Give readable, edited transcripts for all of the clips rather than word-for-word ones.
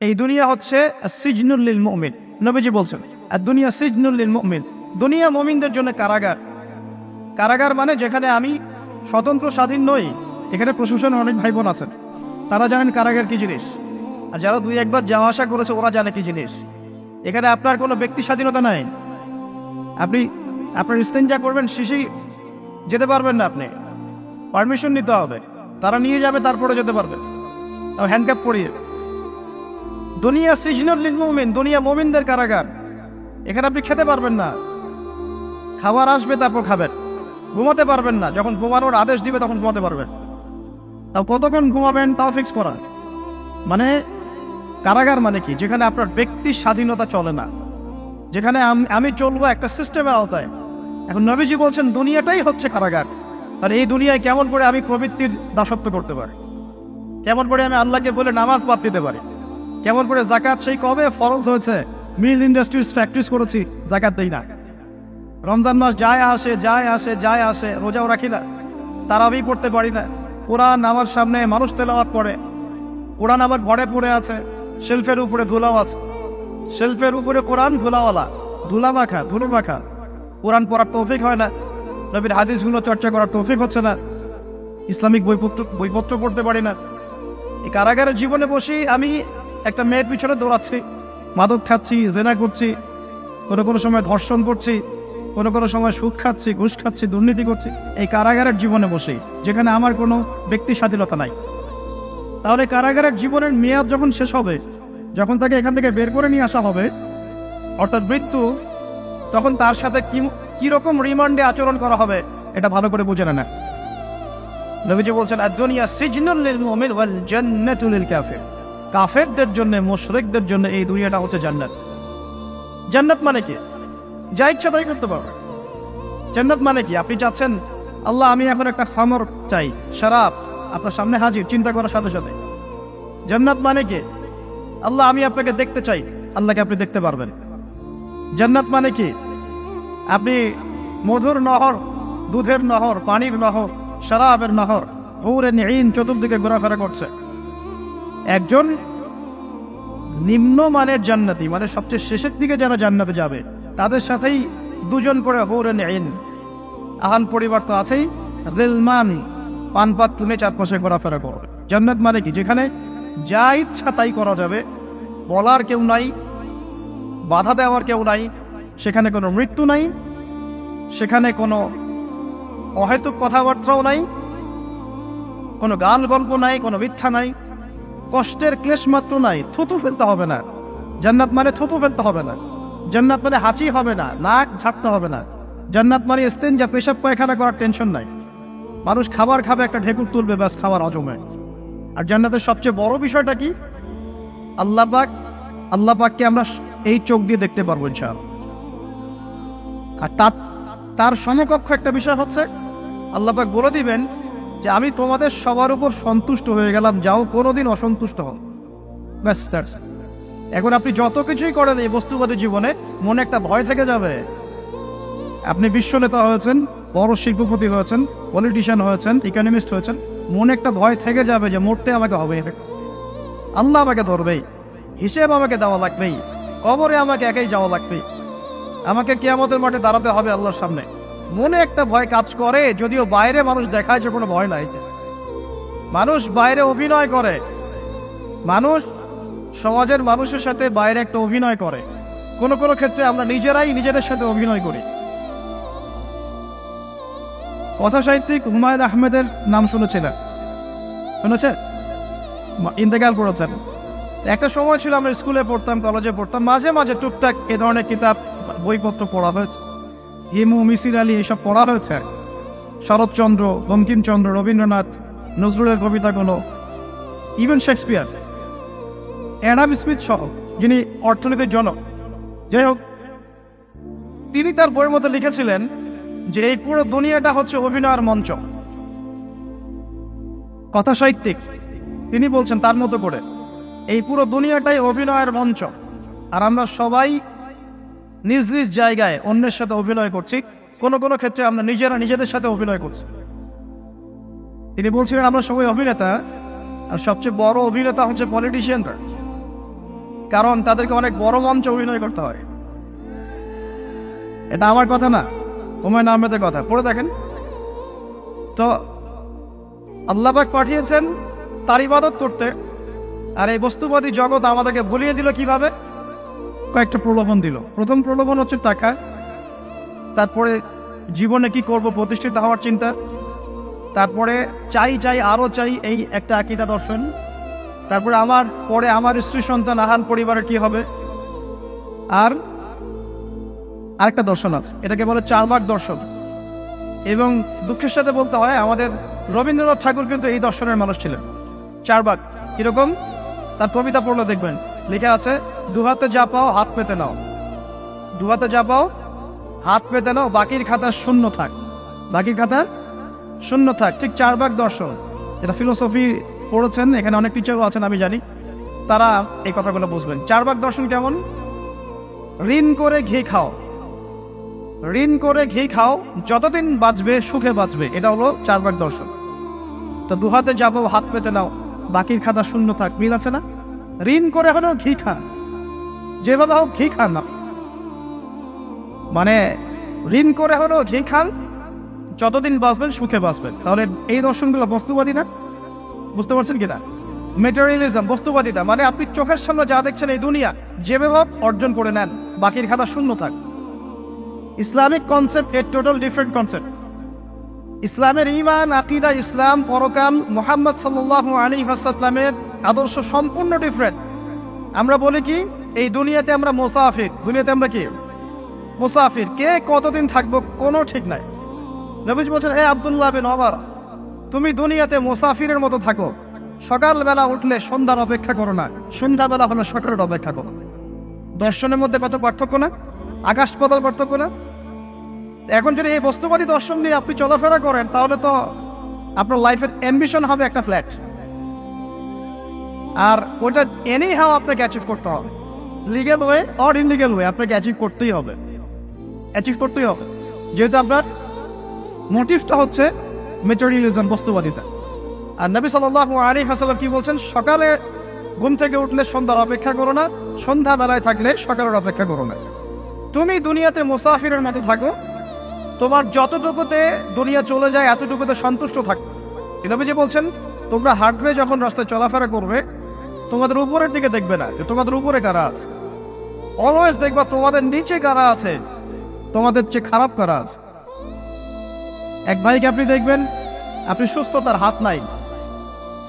এই দুনিয়া হচ্ছে সিজনুল লিল মুমিন। নবীজি বলছেন আর দুনিয়া সিজনুল লিল মুমিন, দুনিয়া মুমিনদের জন্য কারাগার। কারাগার মানে যেখানে আমি স্বতন্ত্র স্বাধীন নই। এখানে প্রশাসন অনেক ভাই বোন আছেন, তারা জানেন কারাগার কি জিনিস, আর যারা দুই একবার যাওয়া আসা করেছে ওরা জানে কি জিনিস। এখানে আপনার কোনো ব্যক্তি স্বাধীনতা নাই। আপনি আপনার ইস্তেঞ্জা করবেন, শিশি যেতে পারবেন না, আপনি পারমিশন নিতে হবে, তারা নিয়ে যাবে তারপরে যেতে পারবেন, তাও হ্যান্ডক্যাপ পরিয়ে। দুনিয়া সিজনুল লিল মুমিন, দুনিয়া মুমিনদের কারাগার। এখানে আপনি খেতে পারবেন না, খাবার আসবে তারপর খাবেন। ঘুমাতে পারবেন না, যখন ঘুমানোর আদেশ দিবে তখন ঘুমাতে পারবেন, তাও কতক্ষণ ঘুমাবেন তাও ফিক্স করা। মানে কারাগার মানে কি? যেখানে আপনার ব্যক্তির স্বাধীনতা চলে না, যেখানে আমি চলবো একটা সিস্টেমের আওতায়। এখন নবীজি বলছেন দুনিয়াটাই হচ্ছে কারাগার। আর এই দুনিয়ায় কেমন করে আমি প্রবৃত্তির দাসত্ব করতে পারি, কেমন করে আমি আল্লাহকে বলে নামাজ বাদ দিতে পারি, কেমন করে জাকাত সেই কবে ফরজ হয়েছে, মিল ইন্ডাস্ট্রিজ প্র্যাকটিস করেছি, জাকাত দেই না। রমজান মাস যায় আসে যায় আসে যায় আসে, রোজাও রাখি না, তারাবি পড়তে পারি না। কোরআন আমার সামনে মানুষ তেলাওয়াত করে, কোরআন আবার ঘরে পড়ে আছে, শেলফের উপরে ধুলাও আছে, শেলফের উপরে কোরআন ধুলাওয়ালা, ধুলো মাখা। কোরআন পড়ার তৌফিক হয় না, নবীর হাদিসগুলো চর্চা করার তৌফিক হচ্ছে না, ইসলামিক বইপত্র পড়তে পারি না। এই কারাগারের জীবনে বসে আমি একটা মেয়ের পিছনে দৌড়াচ্ছি, মাদক খাচ্ছি, জেনা করছি, কোনো সময় ধর্ষণ করছি, কোনো সময় সুদ খাচ্ছি, ঘুষ খাচ্ছি, দুর্নীতি করছি, এই কারাগারের জীবনে বসেই, যেখানে আমার কোনো ব্যক্তি স্বাধীনতা নাই। তাহলে কারাগারের জীবনের মেয়াদ যখন শেষ হবে, যখন তাকে এখান থেকে বের করে নিয়ে আসা হবে, অর্থাৎ মৃত্যু, তখন তার সাথে কিরকম রিমান্ডে আচরণ করা হবে এটা ভালো করে বুঝে না। নবীজি বলছেন আদ-দুনিয়া সিজনুল লিল মুমিন ওয়াল জান্নাতু লিল কাফির। কাফেরদের জন্য, মুশরিকদের জন্য এই দুনিয়াটা হচ্ছে জান্নাত। জান্নাত মানে কি? যা ইচ্ছা তাই করতে পারবে। জান্নাত মানে কি? আপনি চাচ্ছেন আল্লাহ আমি এখন একটা খামর চাই, শরাব আপনার সামনে হাজির, চিন্তা করার সাথে সাথে। জান্নাত মানে কি? আল্লাহ আমি আপনাকে দেখতে চাই, আল্লাহকে আপনি দেখতে পারবেন। জান্নাত মানে কি? আপনি মধুর নহর, দুধের নহর, পানির নহর, শরাবের নহর, হুরুন ঈন চতুর্দিকে ঘোরাফেরা করছে। একজন নিম্নমানের জান্নাতি, মানে সবচেয়ে শেষের দিকে যারা জান্নাতে যাবে, তাদের সাথেই দুজন করে হুরুন ঈন, আহাল পরিবার তো আছেই, গিলমান পানপাত তুলে চারপাশে ঘোরাফেরা করবে। জান্নাত মানে কি? যেখানে যা ইচ্ছা তাই করা যাবে, বলার কেউ নাই, বাধা দেওয়ার কেউ নাই, সেখানে কোনো মৃত্যু নাই, সেখানে কোনো অহেতুক কথাবার্তাও নাই, কোনো গান গল্প নাই, কোনো মিথ্যা নাই, কষ্টের ক্লেশ মাত্র নাই, থুতু ফেলতে হবে না। জান্নাত মানে থুতু ফেলতে হবে না, জান্নাত মানে হাঁচি হবে না, নাক ঝাড়তে হবে না, জান্নাত মানে ইস্তেঞ্জা পেশাব পায়খানা করার টেনশন নাই। মানুষ খাবার খাবে, একটা ঢেকুর তুলবে, ব্যাস খাবার হজমে। আর জান্নাতের সবচেয়ে বড় বিষয়টা কি? আল্লাহ পাককে আমরা এই চোখ দিয়ে দেখতে পারবো ইনশাআল্লাহ। আর তার সমকক্ষ একটা বিষয় হচ্ছে আল্লাহ পাক বলে দিবেন যে আমি তোমাদের সবার উপর সন্তুষ্ট হয়ে গেলাম, যাও কোনোদিন অসন্তুষ্ট হও, ব্যাস। এখন আপনি যত কিছুই করেন এই বস্তুবাদী জীবনে, মনে একটা ভয় থেকে যাবে। আপনি বিশ্ব নেতা হয়েছেন, বড় শিল্পপতি হয়েছেন, পলিটিশিয়ান হয়েছেন, ইকোনমিস্ট হয়েছেন, মনে একটা ভয় থেকে যাবে যে মরতে আমাকে হবে, আল্লাহ আমাকে ধরবেই, হিসেব আমাকে দেওয়া লাগবেই, কবরে আমাকে একাই যাওয়া লাগবেই, আমাকে কিয়ামতের মাঠে দাঁড়াতে হবে আল্লাহর সামনে। মনে একটা ভয় কাজ করে, যদিও বাইরে মানুষ দেখায় যে কোনো ভয় নাই। মানুষ বাইরে অভিনয় করে, মানুষ সমাজের মানুষের সাথে বাইরে একটা অভিনয় করে, কোনো ক্ষেত্রে আমরা নিজেরাই নিজেদের সাথে অভিনয় করি। কথা সাহিত্যিক হুমায়ুন আহমেদের নাম শুনেছেন? ইন্তেকাল করেছেন। একটা সময় ছিল আমরা স্কুলে পড়তাম, কলেজে পড়তাম, মাঝে মাঝে টুকটাক এ ধরনের কিতাব বইপত্র পড়া হয়েছে, হিমু, মিসির আলী এইসব পড়া হয়েছে। শরৎচন্দ্র, বঙ্কিমচন্দ্র, রবীন্দ্রনাথ, নজরুলের কবিতাগুলো, ইভেন শেক্সপিয়ার, অ্যাডাম স্মিথ সহ, যিনি অর্থনীতির জনক। যাই হোক, তিনি তার বইয়ের মধ্যে লিখেছিলেন যে এই পুরো দুনিয়াটা হচ্ছে অভিনয়ের মঞ্চ। কথা সাহিত্যিক তিনি বলছেন তার মতো করে এই পুরো দুনিয়াটাই অভিনয়ের মঞ্চ, আর আমরা সবাই নিজ নিজ জায়গায় অন্যের সাথে অভিনয় করছি, কোনো ক্ষেত্রে আমরা নিজেরা নিজেদের সাথে অভিনয় করছি। তিনি বলছিলেন আমরা সবাই অভিনেতা, আর সবচেয়ে বড় অভিনেতা হচ্ছে পলিটিশিয়ানরা। কারণ তাদেরকে অনেক বড় মঞ্চে অভিনয় করতে হয়। এটা আমার কথা না, হুমায়ুন আহমেদের কথা, পড়ে দেখেন। তো আল্লাহ পাক পাঠিয়েছেন তার ইবাদত করতে, আর এই বস্তুবাদী জগৎ আমাদেরকে ভুলিয়ে দিল কিভাবে? কয়েকটা প্রলোভন দিল। প্রথম প্রলোভন হচ্ছে টাকা, তারপরে জীবনে কি করব প্রতিষ্ঠিত হওয়ার চিন্তা, তারপরে চাই চাই আরো চাই এই একটা আকীদা দর্শন, তারপরে আমার স্ত্রী সন্তান আহান পরিবারের কি হবে, আর আরেকটা দর্শন আছে, এটাকে বলে চারবাক দর্শন। এবং দুঃখের সাথে বলতে হয় আমাদের রবীন্দ্রনাথ ঠাকুর কিন্তু এই দর্শনের মানুষ ছিলেন। চারবাক কিরকম? তার কবিতা পড়লে দেখবেন লেখা আছে, দুহাতে যা পাও হাত পেতে নাও, দুহাতে যা পাও হাত পেতে নাও, বাকির খাতা শূন্য থাক, বাকির খাতা শূন্য থাক। ঠিক চারবাক দর্শন, এটা ফিলোসফি পড়েছেন, এখানে অনেক টিচারও আছেন আমি জানি, তারা এই কথাগুলো বুঝবেন। চারবাক দর্শন কেমন? ঋণ করে ঘি খাও, ঋণ করে ঘি খাও, যতদিন বাঁচবে সুখে বাঁচবে, এটা হলো চারবাক দর্শন। তো দুহাতে যাবো হাত পেতে নাও, বাকির খাতা শূন্য থাক, মিল আছে না? ঋণ করে হলেও ঘি খান, যেভাবে হোক ঘি খান না, মানে ঋণ করে হলেও ঘি খান, যতদিন বাঁচবেন সুখে বাঁচবেন। তাহলে এই দর্শনগুলো বস্তুবাদী না? বুঝতে পারছেন কিনা? মেটেরিয়ালিজম, বস্তুবাদিতা, মানে আপনি চোখের সামনে যা দেখছেন এই দুনিয়া, যেভাবে হোক অর্জন করে নেন, বাকির খাতা শূন্য থাক। ইসলামিক কনসেপ্ট এর টোটাল ডিফারেন্ট কনসেপ্ট। ইসলামের ঈমান, আকীদা, ইসলাম, পরকাল, মুহাম্মদ সাল্লাল্লাহু আলাইহি ওয়াসাল্লামের আদর্শ সম্পূর্ণ ডিফারেন্ট। আমরা বলি কি, এই দুনিয়াতে আমরা মুসাফির, দুনিয়াতে আমরা কি মুসাফির, কে কতদিন থাকবো কোনো ঠিক নাই। নবীজি বলছেন, হে আব্দুল্লাহ বিন ওমর, তুমি দুনিয়াতে মুসাফিরের মতো থাকো, সকালবেলা উঠলে সন্ধ্যার অপেক্ষা করো না, সন্ধ্যাবেলা হলে সকালের অপেক্ষা করো। দর্শনের মধ্যে কত পার্থক্য না, আকাশ পাতাল পার্থক্য না? এখন যদি এই বস্তুবাদী দর্শন নিয়ে আপনি চলাফেরা করেন, তাহলে তো আপনার লাইফের অ্যাম্বিশন হবে একটা ফ্ল্যাট, আর ওটা এনি হাও আপনাকে অ্যাচিভ করতে হবে, legal way or illegal way, আপনাকে অ্যাচিভ করতেই হবে, অ্যাচিভ করতেই হবে, যেহেতু আপনার মোটিভটা হচ্ছে মেটেরিয়ালিজম, বস্তুবাদিতা। আর নবী সাল্লাল্লাহু আলাইহি ওয়াসাল্লাম কি বলছেন? সকালে ঘুম থেকে উঠলে সন্ধ্যার অপেক্ষা করো না, সন্ধ্যাবেলায় থাকলে সকালের অপেক্ষা করো না। তুমি দুনিয়াতে মুসাফিরের মতো থাকো, তোমার যতটুকুতে দুনিয়া চলে যায় এতটুকুতে সন্তুষ্ট থাকো। নবীজি বলছেন, তোমরা হাঁটবে যখন রাস্তায় চলাফেরা করবে, তোমাদের উপরের দিকে দেখবে না যে তোমাদের উপরে কারা আছে, অলওয়েজ দেখবা তোমাদের নিচে কারা আছে, তোমাদের চেয়ে খারাপ কারা আছে। এক ভাইকে আপনি দেখবেন আপনি সুস্থ, তার হাত নাই।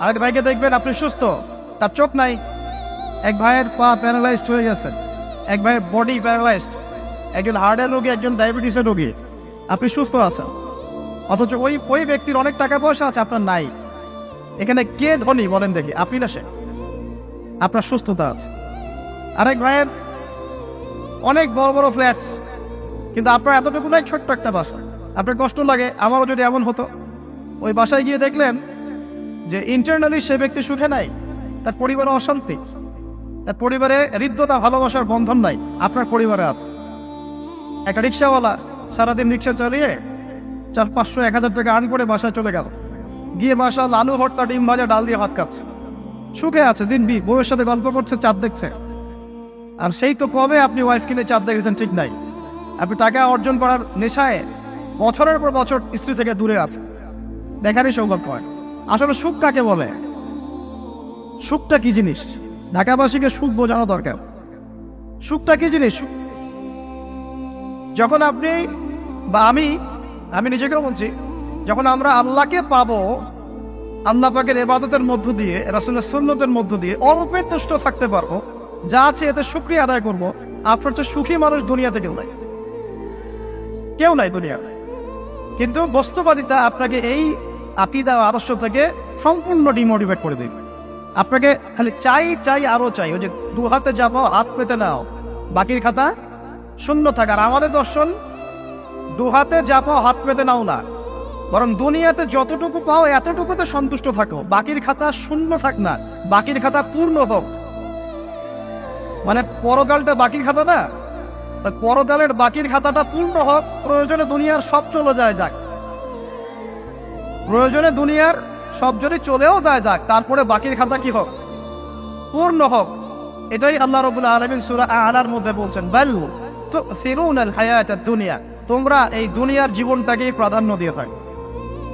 আরেক ভাইকে দেখবেন আপনি সুস্থ, তার চোখ নাই। এক ভাইয়ের পা প্যারালাইজড হয়ে গেছে, এক ভাইয়ের বডি প্যারালাইজড, একজন হার্টের রোগী, একজন ডায়াবেটিসের রোগী। আপনি সুস্থ আছেন, অথচ ওই ব্যক্তির অনেক টাকা পয়সা আছে, আপনার নাই। এখানে কে ধনী বলেন দেখি, আপনি না সে? আপনার সুস্থতা আছে। আরেক ভাইয়ের অনেক বড় বড় ফ্ল্যাটস, কিন্তু আপনার এতটুকু নাই, ছোট্ট একটা বাসা। আপনার কষ্ট লাগে, আমারও যদি এমন হতো। ওই বাসায় গিয়ে দেখলেন যে ইন্টারনালি সে ব্যক্তি সুখে নাই, তার পরিবারে অশান্তি, তার পরিবারে হৃদ্যতা ভালোবাসার বন্ধন নাই, আপনার পরিবারে আছে। একটা রিক্সাওয়ালা সারাদিন রিক্সা চালিয়ে 400-500-1000 টাকা আর্ন করে বাসায় চলে গেল, গিয়ে বাসা আলু ভর্তা, ডিম ভাজা, ডাল দিয়ে ভাত খাচ্ছে, সুখে আছে, দিন বউয়ের সাথে গল্প করছে, চাঁদ দেখছে। আর সেই তো কবে আপনি ওয়াইফ কিনে চাঁদ দেখেছেন ঠিক নাই, আপনি টাকা অর্জন করার নেশায় বছরের পর বছর স্ত্রী থেকে দূরে আছে, দেখারই সৌভাগ্য হয়। আসলে সুখ কাকে বলে? সুখটা কি জিনিস? ঢাকাবাসীকে সুখ বোঝানো দরকার। সুখটা কি জিনিস? যখন আপনি বা আমি নিজেকেও বলছি, যখন আমরা আল্লাহকে পাবো, আল্লাহ পাকের ইবাদতের মধ্য দিয়ে, রাসূলের সুন্নতের মধ্য দিয়ে অল্পে তুষ্ট থাকতে পারবো, যা আছে এতে শুকরিয়া আদায় করবো, আপনার তো সুখী মানুষ দুনিয়াতে কেউ নাই, কেউ নাই দুনিয়া। কিন্তু বস্তুবাদিতা আপনাকে এই আকীদা আদর্শ থেকে সম্পূর্ণ ডিমোটিভেট করে দেবে। আপনাকে খালি চাই চাই আরো চাই, ওই যে দু হাতে যাবো হাত পেতে নাও, বাকির খাতা শূন্য থাকার। আমাদের দর্শন দু হাতে যাবো হাত পেতে নাও না, বরং দুনিয়াতে যতটুকু পাও এতটুকুতে সন্তুষ্ট থাকো, বাকির খাতা শূন্য থাক না, বাকির খাতা পূর্ণ হোক। মানে পরকালটা বাকির খাতা না, পরকালের বাকির খাতাটা পূর্ণ হোক। প্রয়োজনে দুনিয়ার সব চলে যায় যাক, প্রয়োজনে দুনিয়ার সব যদি চলেও যায় যাক, তারপরে বাকির খাতা কি হোক? পূর্ণ হোক। এটাই আল্লাহ রাব্বুল আলামিন সূরা আ'লার মধ্যে বলছেন, বাল তু'থিরুনাল হায়াতাদ দুনিয়া, তোমরা এই দুনিয়ার জীবনটাকেই প্রাধান্য দিয়ে থাকো,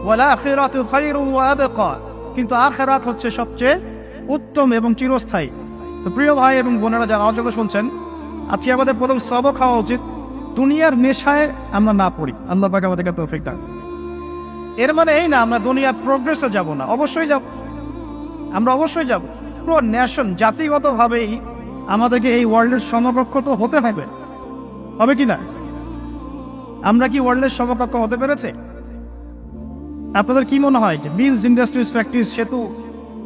ওয়াল আখিরাতু খায়রুন ওয়া আবকা, কিন্তু আখিরাত হচ্ছে সবচেয়ে উত্তম এবং চিরস্থায়ী। তো প্রিয় ভাই এবং বোনেরা যারা আলোচনা শুনছেন, আজকে আমাদের প্রথম সবক হওয়া উচিত দুনিয়ার নেশায় আমরা না পড়ি। আল্লাহ পাক আমাদেরকে তৌফিক দান। এর মানে এই না আমরা দুনিয়ার প্রোগ্রেসে যাব না, অবশ্যই যাব, আমরা অবশ্যই যাব। পুরো ন্যাশন জাতিগতভাবেই আমাদেরকে এই ওয়ার্ল্ডের সমকক্ষ তো হতে হবে, হবে কি না? আমরা কি ওয়ার্ল্ডের সমকক্ষ হতে পেরেছে? আপনাদের কি মনে হয় যে মিলস, ইন্ডাস্ট্রিজ, ফ্যাক্টরিজ, সেতু,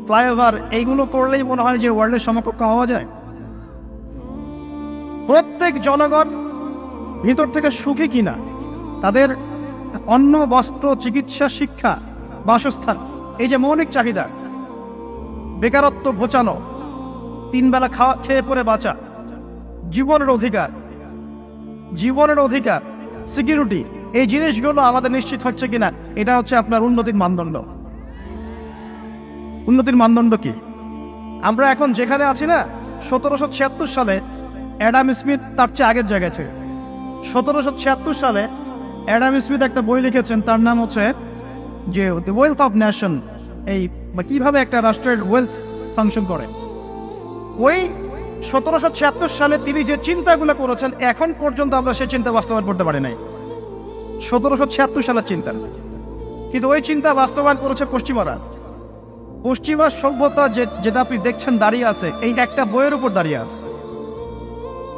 ফ্লাইওভার এইগুলো করলেই মনে হয় যে ওয়ার্ল্ডের সমকক্ষ হওয়া যায়? প্রত্যেক জনগণ ভিতর থেকে সুখী কিনা, তাদের অন্ন, বস্ত্র, চিকিৎসা, শিক্ষা, বাসস্থান, এই যে মৌলিক চাহিদা, বেকারত্ব ঘোচানো, 3 বেলা খাওয়া খেয়ে পরে বাঁচা, জীবনের অধিকার, সিকিউরিটি, এই জিনিসগুলো আমাদের নিশ্চিত হচ্ছে কিনা, এটা হচ্ছে আপনার উন্নতির মানদণ্ড। উন্নতির মানদণ্ড কি? আমরা এখন যেখানে আছি না, 1776 সালে অ্যাডাম স্মিথ তার চেয়ে আগের জায়গায় ছিল। 1776 সালে অ্যাডাম স্মিথ একটা বই লিখেছেন, তার নাম হচ্ছে যে দ্য ওয়েলথ অফ নেশন, এই কিভাবে একটা রাষ্ট্রের ওয়েলথ ফাংশন করে। ওই 1776 সালে তিনি যে চিন্তাগুলো করেছেন, এখন পর্যন্ত আমরা সেই চিন্তা বাস্তবায়ন করতে পারি নাই। 1776 সালের চিন্তা, কিন্তু ওই চিন্তা বাস্তবায়ন করেছে পশ্চিমারা। পশ্চিমা সভ্যতা যেটা আপনি দেখছেন দাঁড়িয়ে আছে, এই একটা বইয়ের উপর দাঁড়িয়ে আছে।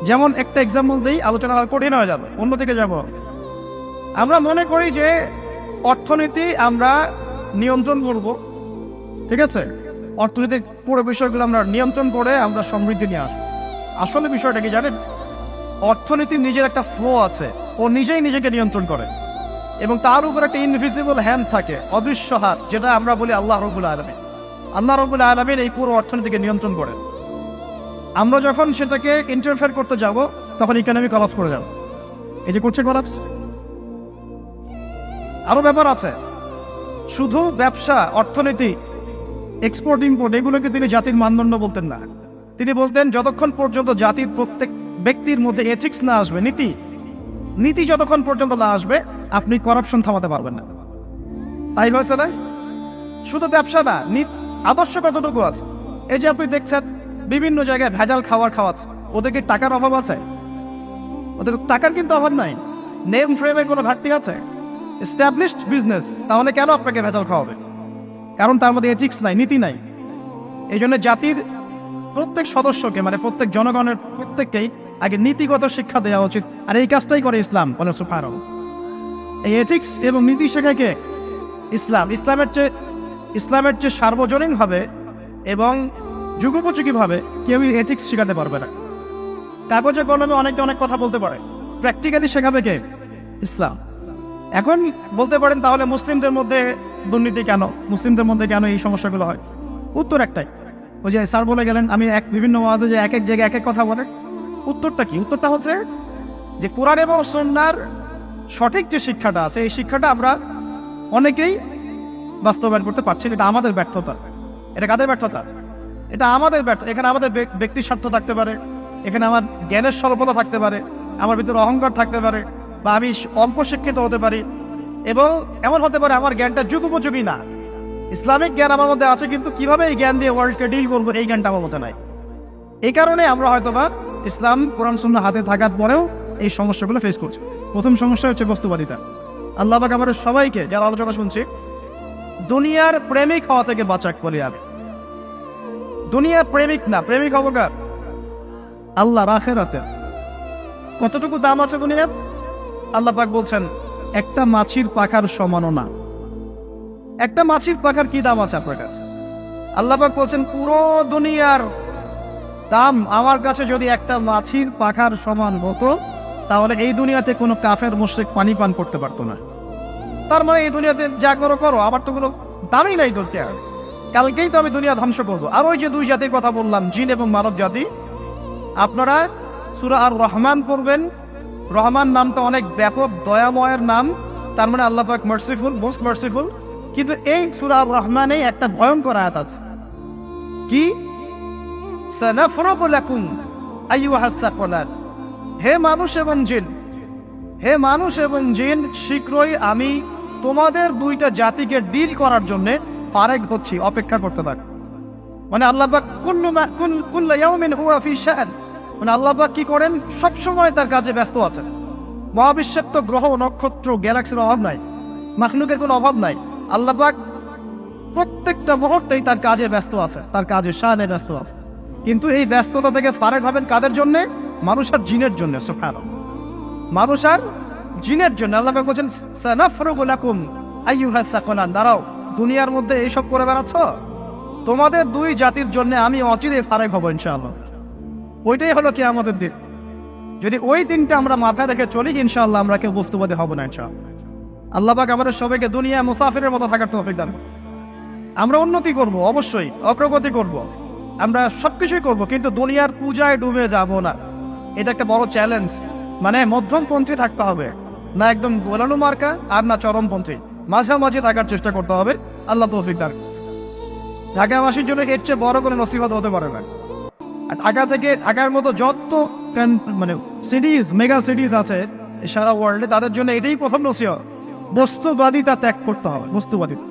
যেমন একটা এক্সাম্পল দিই, আলোচনা আর কঠিন হয়ে যাবে, অন্যদিকে যাব। আমরা মনে করি যে অর্থনীতি আমরা নিয়ন্ত্রণ করব, ঠিক আছে, অর্থনীতির পুরো বিষয়গুলো আমরা নিয়ন্ত্রণ করে আমরা সমৃদ্ধি নিয়ে আসবো। আসলে বিষয়টা কি জানেন? অর্থনীতির নিজের একটা ফ্লো আছে, ও নিজেই নিজেকে নিয়ন্ত্রণ করে, এবং তার উপর একটা ইনভিজিবল হ্যান্ড থাকে, অদৃশ্য হাত, যেটা আমরা বলি আল্লাহ রাব্বুল আলামিন। আল্লাহ রাব্বুল আলামিন এই পুরো অর্থনীতিকে নিয়ন্ত্রণ করে। আমরা যখন সেটাকে ইন্টারফেয়ার করতে যাব, তখন ইকোনমি কলাপস করে যাবে। এই যে করছে কলাপস। আরো ব্যাপার আছে, শুধু ব্যবসা, অর্থনীতি, এক্সপোর্ট ইম্পোর্ট, এগুলোকে তিনি জাতির মানদণ্ড বলতেন না। তিনি বলতেন যতক্ষণ পর্যন্ত জাতির প্রত্যেক ব্যক্তির মধ্যে এথিক্স না আসবে, নীতি যতক্ষণ পর্যন্ত না আসবে, আপনি করাপশন থামাতে পারবেন না। তাই হয়েছে না? শুধু ব্যবসা না, আদর্শ কতটুকু আছে? এই যে আপনি দেখছেন বিভিন্ন জায়গায় ভেজাল খাবার খাওয়াচ্ছে, ওদেরকে টাকার অভাব আছে? ওদের টাকার কিন্তু অভাব নাই। নেম ফ্রেমের কোনো ঘাটতি আছে? এস্টাবলিশড বিজনেস, তাহলে কেন আপনাকে ভেজাল খাওয়াবে? কারণ তার মধ্যে এথিক্স নাই, নীতি নাই। এই জন্য জাতির প্রত্যেক সদস্যকে, মানে প্রত্যেক জনগণের প্রত্যেককেই আগে নীতিগত শিক্ষা দেওয়া উচিত। আর এই কাজটাই করে ইসলাম। এই এথিক্স এবং নীতি শেখায় কে? ইসলাম। ইসলামের চেয়ে সার্বজনীনভাবে এবং যুগোপযোগীভাবে কেউ এথিক্স শেখাতে পারবে না। কাগজে কলমে অনেকে অনেক কথা বলতে পারে, প্র্যাকটিক্যালি শেখাবে কে? ইসলাম। এখন বলতে পারেন তাহলে মুসলিমদের মধ্যে দুর্নীতি কেন, মুসলিমদের মধ্যে কেন এই সমস্যাগুলো হয়? উত্তর একটাই, ওই যে স্যার বলে গেলেন, আমি বিভিন্ন ওয়াজে যে এক এক জায়গায় এক এক কথা বলে। উত্তরটা কি? উত্তরটা হচ্ছে যে কোরআন এবং সুন্নাহর সঠিক যে শিক্ষাটা আছে, এই শিক্ষাটা আমরা অনেকেই বাস্তবায়ন করতে পারছি না। এটা আমাদের ব্যর্থতা। এটা কাদের ব্যর্থতা? এটা আমাদের ব্যর্থতা। এখানে আমাদের ব্যক্তি স্বার্থ থাকতে পারে, এখানে আমার জ্ঞানের স্বল্পতা থাকতে পারে, আমার ভিতরে অহংকার থাকতে পারে, বা আমি অল্প শিক্ষিত হতে পারি, এবং এমন হতে পারে আমার জ্ঞানটা যুগোপযোগী না। ইসলামিক জ্ঞান আমার মধ্যে আছে, কিন্তু কিভাবে এই জ্ঞান দিয়ে ওয়ার্ল্ডকে ডিল করবো, এই জ্ঞানটা আমার মধ্যে নাই। এই কারণে আমরা হয়তোবা ইসলাম, কোরআন সুন্নাহ হাতে থাকার পরেও এই সমস্যাগুলো ফেস করছি। প্রথম সমস্যা হচ্ছে বস্তুবাদিতা। আল্লাহ পাক আমাদের সবাইকে, যারা আলোচনা শুনছি, দুনিয়ার প্রেমিক হওয়া থেকে বাঁচাক বলি আমি। দুনিয়ার প্রেমিক না, প্রেমিক হবো কার? আল্লাহর আখিরাতের। কতটুকু দাম আছে দুনিয়ার? আল্লাহ পাক বলছেন একটা মাছির পাখার সমানও না। একটা মাছির পাখার কি দাম আছে আপনার কাছে? আল্লাহ পাক বলছেন পুরো দুনিয়ার দাম আমার কাছে যদি একটা মাছির পাখার সমান হতো, তাহলে এই দুনিয়াতে কোনো কাফের মুশরিক পানি পান করতে পারতো না। তার মানে এই দুনিয়াতে যা করো করো, আমার তো কোনো দামই নাই ধরতে। আর কালকেই তো আমি দুনিয়া ধ্বংস করবো। আর ওই যে দুই জাতির কথা বললাম, জিন এবং মানব জাতি, আপনারা সূরা আর রহমান পড়বেন। রহমান নামটা অনেক ব্যাপক, দয়াময়ের নাম, তার মানে আল্লাহ পাক মার্সিফুল, মোস্ট মার্সিফুল। কিন্তু এই সূরা আর রহমানে একটা ভয়ঙ্কর আয়াত আছে, কি? সানাফরুগু লাকুম আইয়ুহাস সাকলান। হে মানুষ এবং জিন, হে মানুষ এবং জিন, শীঘ্রই আমি তোমাদের দুইটা জাতিকে ডিল করার জন্য ফারেক হচ্ছি, অপেক্ষা করতে থাক। মানে আল্লাহ পাক কুল্লু ইয়াউমিন হুয়া ফি শাআন, মানে আল্লাহ পাক কি করেন, সব সময় তার কাজে ব্যস্ত আছেন। মহাবিশ্বের তো গ্রহ নক্ষত্র গ্যালাক্সির অভাব নাই, মাখলুকের কোনো অভাব নাই। আল্লাহ পাক প্রত্যেকটা মুহূর্তেই তার কাজে ব্যস্ত আছে, তার কাজে শানে ব্যস্ত আছে। কিন্তু এই ব্যস্ততা থেকে ফারেক হবেন কাদের জন্য? মানুষ আর জিনের জন্য। সুবহানাল্লাহ, মানুষ আর জিনের জন্য। আল্লাহ পাক বলেন সানাফরুগু লাকুম আইয়ুহাস সাকলান, দাঁড়াও, দুনিয়ার মধ্যে এইসব করে বেড়াচ্ছ, তোমাদের দুই জাতির জন্য আমি অচিরে ফারেক হব ইনশাআল্লাহ। ওইটাই হলো কিয়ামতের দিন। যদি ওই দিনটা আমরা মাথায় রেখে চলি, ইনশাআল্লাহ আমরা কেউ বস্তুবাদী হব না ইনশাআল্লাহ। আল্লাহ পাক আমাদের সবাইকে দুনিয়া মুসাফিরের মতো থাকার তৌফিক দান। আমরা উন্নতি করব, অবশ্যই অগ্রগতি করব, আমরা সবকিছুই করব, কিন্তু দুনিয়ার পূজায় ডুবে যাব না। এটা একটা বড় চ্যালেঞ্জ। মানে মধ্যমপন্থী থাকতে হবে, না একদম গোলানো মার্কা আর না চরমপন্থী, মাঝামাঝি থাকার চেষ্টা করতে হবে। আল্লাহ তৌফিক দান। ঢাকাবাসীর জন্য এর চেয়ে বড় কোনো নসিহত হতে পারে না। আর ঢাকার মতো যত মানে সিটিজ, মেগা সিটিজ আছে সারা ওয়ার্ল্ডে, তাদের জন্য এটাই প্রথম নসিহত, বস্তুবাদিতা ত্যাগ করতে হবে, বস্তুবাদিতা।